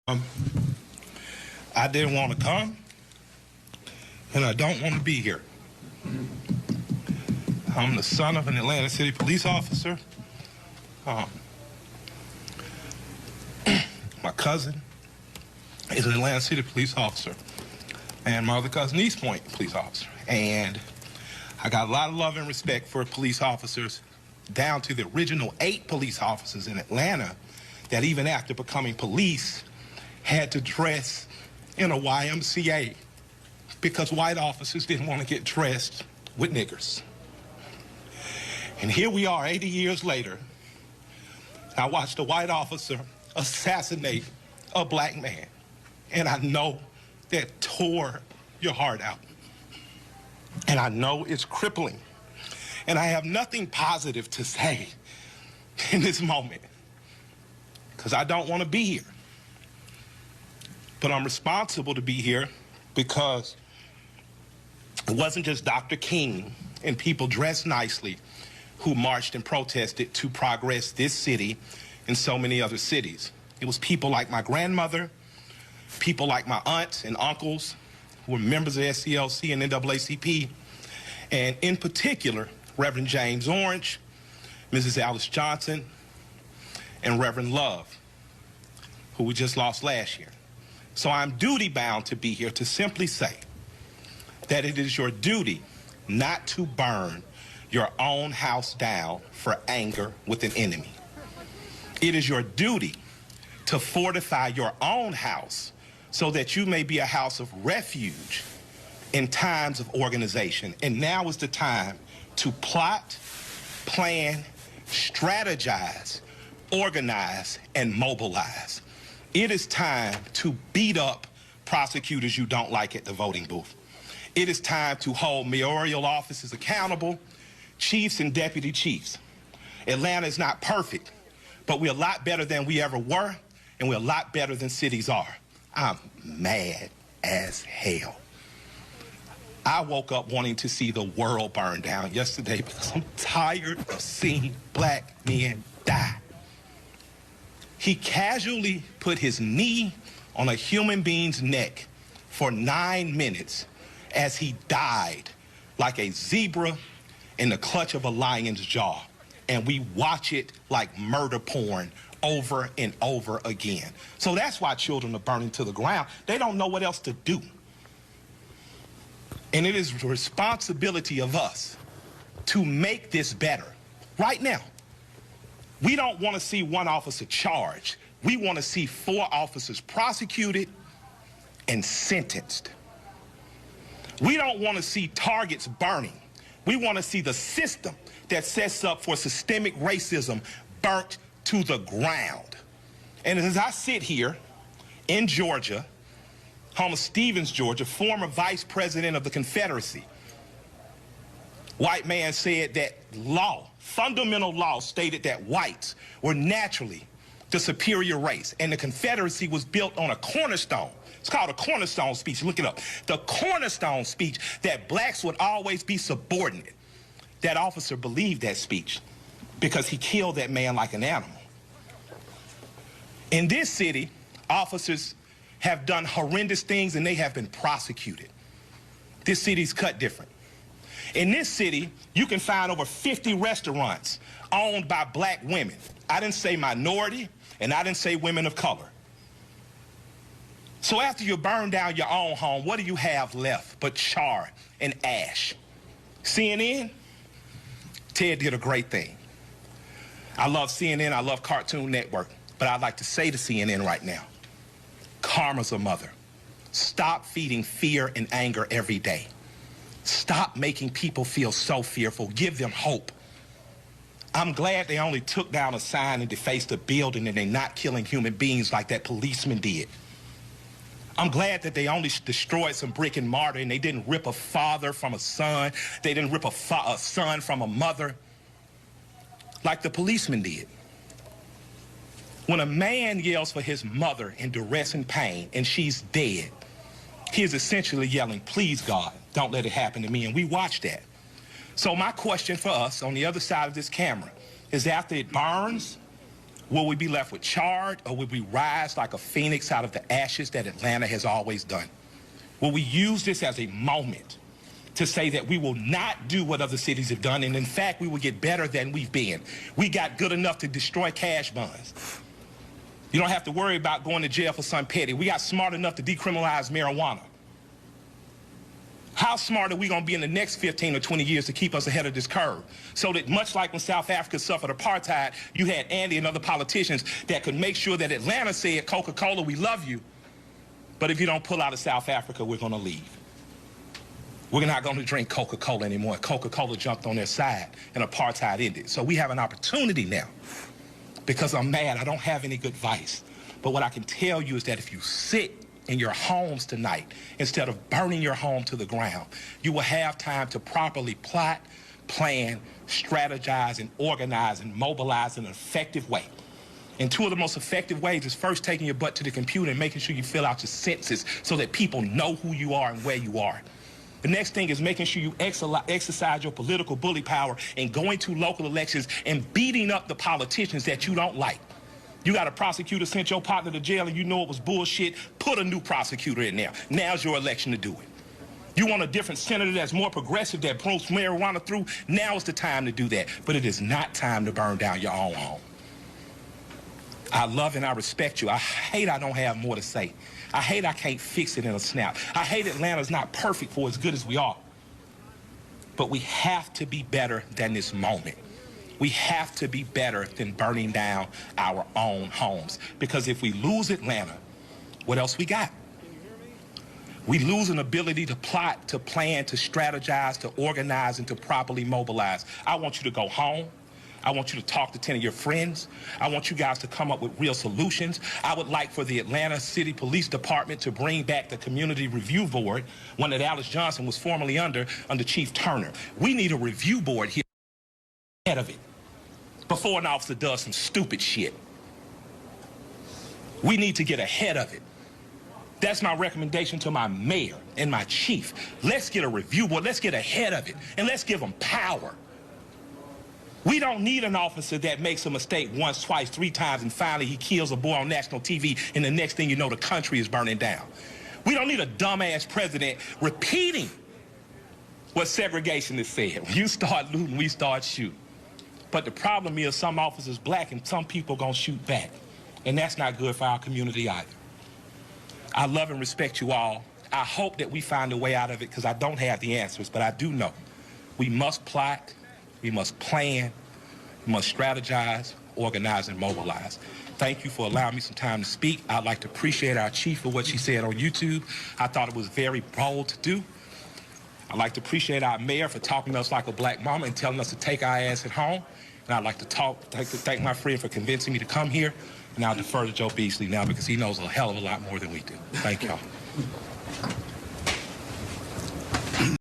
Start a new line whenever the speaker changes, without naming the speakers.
I didn't want to come, and I don't want to be here. I'm the son of an Atlanta City police officer. My cousin is an Atlanta City police officer, and my other cousin, East Point police officer. And I got a lot of love and respect for police officers, down to the original 8 police officers in Atlanta that even after becoming police had to dress in a YMCA because white officers didn't want to get dressed with niggers. And here we are 80 years later. I watched a white officer assassinate a black man, and I know that tore your heart out. And I know it's crippling. And I have nothing positive to say in this moment because I don't want to be here. But I'm responsible to be here because it wasn't just Dr. King and people dressed nicely who marched and protested to progress this city and so many other cities. It was people like my grandmother, people like my aunts and uncles who were members of SCLC and NAACP, and in particular, Reverend James Orange, Mrs. Alice Johnson, and Reverend Love, who we just lost last year. So I'm duty-bound to be here to simply say that it is your duty not to burn your own house down for anger with an enemy. It is your duty to fortify your own house so that you may be a house of refuge in times of organization. And now is the time to plot, plan, strategize, organize, and mobilize. It is time to beat up prosecutors you don't like at the voting booth. It is time to hold mayoral offices accountable, chiefs and deputy chiefs. Atlanta is not perfect, but we're a lot better than we ever were, and we're a lot better than cities are. I'm mad as hell. I woke up wanting to see the world burn down yesterday because I'm tired of seeing black men die. He casually put his knee on a human being's neck for 9 minutes as he died like a zebra in the clutch of a lion's jaw. And we watch it like murder porn over and over again. So that's why children are burning to the ground. They don't know what else to do. And it is the responsibility of us to make this better right now. We don't want to see one officer charged. We want to see 4 officers prosecuted and sentenced. We don't want to see targets burning. We want to see the system that sets up for systemic racism burnt to the ground. And as I sit here in Georgia, home of Stevens, Georgia, former vice president of the Confederacy, white man said that law, fundamental law, stated that whites were naturally the superior race, and the Confederacy was built on a cornerstone. It's called a cornerstone speech. Look it up. The cornerstone speech that blacks would always be subordinate. That officer believed that speech because he killed that man like an animal. In this city, officers have done horrendous things and they have been prosecuted. This city's cut different. In this city, you can find over 50 restaurants owned by black women. I didn't say minority, and I didn't say women of color. So after you burn down your own home, what do you have left but char and ash? CNN? Ted did a great thing. I love CNN, I love Cartoon Network, but I'd like to say to CNN right now, karma's a mother. Stop feeding fear and anger every day. Stop making people feel so fearful. Give them hope. I'm glad they only took down a sign and defaced a building and they're not killing human beings like that policeman did. I'm glad that they only destroyed some brick and mortar and they didn't rip a father from a son. They didn't rip a son from a mother like the policeman did. When a man yells for his mother in duress and pain and she's dead, he is essentially yelling, please God, don't let it happen to me. And we watch that. So my question for us on the other side of this camera is after it burns, Will we be left with charred, or will we rise like a phoenix out of the ashes that Atlanta has always done? Will we use this as a moment to say that we will not do what other cities have done, and in fact, we will get better than we've been? We got good enough to destroy cash bonds. You don't have to worry about going to jail for something petty. We got smart enough to decriminalize marijuana. How smart are we going to be in the next 15 or 20 years to keep us ahead of this curve? So that much like when South Africa suffered apartheid, you had Andy and other politicians that could make sure that Atlanta said, Coca-Cola, we love you, but if you don't pull out of South Africa, we're going to leave. We're not going to drink Coca-Cola anymore. Coca-Cola jumped on their side and apartheid ended. So we have an opportunity now. Because I'm mad, I don't have any good advice. But what I can tell you is that if you sit in your homes tonight, instead of burning your home to the ground, you will have time to properly plot, plan, strategize, and organize and mobilize in an effective way. And two of the most effective ways is first taking your butt to the computer and making sure you fill out your census so that people know who you are and where you are. The next thing is making sure you exercise your political bully power and going to local elections and beating up the politicians that you don't like. You got a prosecutor sent your partner to jail and you know it was bullshit, put a new prosecutor in there. Now's your election to do it. You want a different senator that's more progressive, that promotes marijuana through, now is the time to do that. But it is not time to burn down your own home. I love and I respect you. I hate I don't have more to say. I hate I can't fix it in a snap. I hate Atlanta's not perfect for as good as we are. But we have to be better than this moment. We have to be better than burning down our own homes. Because if we lose Atlanta, what else we got? We lose an ability to plot, to plan, to strategize, to organize, and to properly mobilize. I want you to go home. I want you to talk to 10 of your friends. I want you guys to come up with real solutions. I would like for the Atlanta City Police Department to bring back the Community Review Board, one that Alice Johnson was formerly under Chief Turner. We need a review board here ahead of it before an officer does some stupid shit. We need to get ahead of it. That's my recommendation to my mayor and my chief. Let's get a review board. Let's get ahead of it, and let's give them power. We don't need an officer that makes a mistake once, twice, 3 times, and finally he kills a boy on national TV, and the next thing you know, the country is burning down. We don't need a dumbass president repeating what segregation has said. When you start looting, we start shooting. But the problem is some officers black and some people gonna shoot back. And that's not good for our community either. I love and respect you all. I hope that we find a way out of it because I don't have the answers, but I do know we must plot, we must plan, we must strategize, organize, and mobilize. Thank you for allowing me some time to speak. I'd like to appreciate our chief for what she said on YouTube. I thought it was very bold to do. I'd like to appreciate our mayor for talking to us like a black mama and telling us to take our ass at home. And I'd like to thank my friend for convincing me to come here. And I'll defer to Joe Beasley now because he knows a hell of a lot more than we do. Thank y'all.